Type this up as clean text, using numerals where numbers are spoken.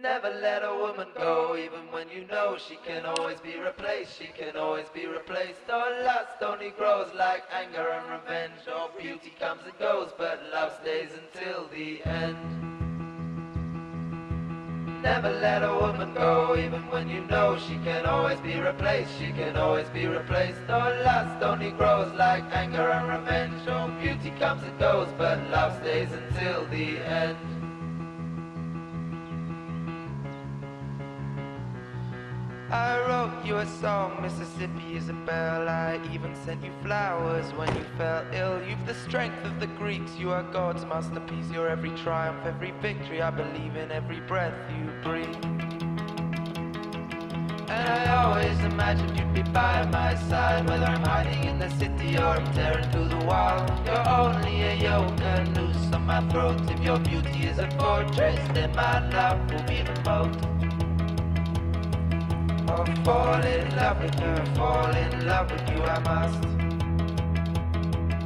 Never let a woman go, even when you know she can always be replaced, she can always be replaced. Oh, lust only grows like anger and revenge. Oh, beauty comes and goes, but love stays until the end. Never let a woman go, even when you know she can always be replaced, she can always be replaced. Oh, lust only grows like anger and revenge. Oh, beauty comes and goes, but love stays until the end. I wrote you a song, Mississippi Isabel. I even sent you flowers when you fell ill. You've the strength of the Greeks, you are God's masterpiece. You're every triumph, every victory. I believe in every breath you breathe. And I always imagined you'd be by my side, whether I'm hiding in the city or I'm tearing through the wild. You're only a yoke, a noose on my throat. If your beauty is a fortress, then my love will be the moat. Oh, fall in love with her, fall in love with you I must.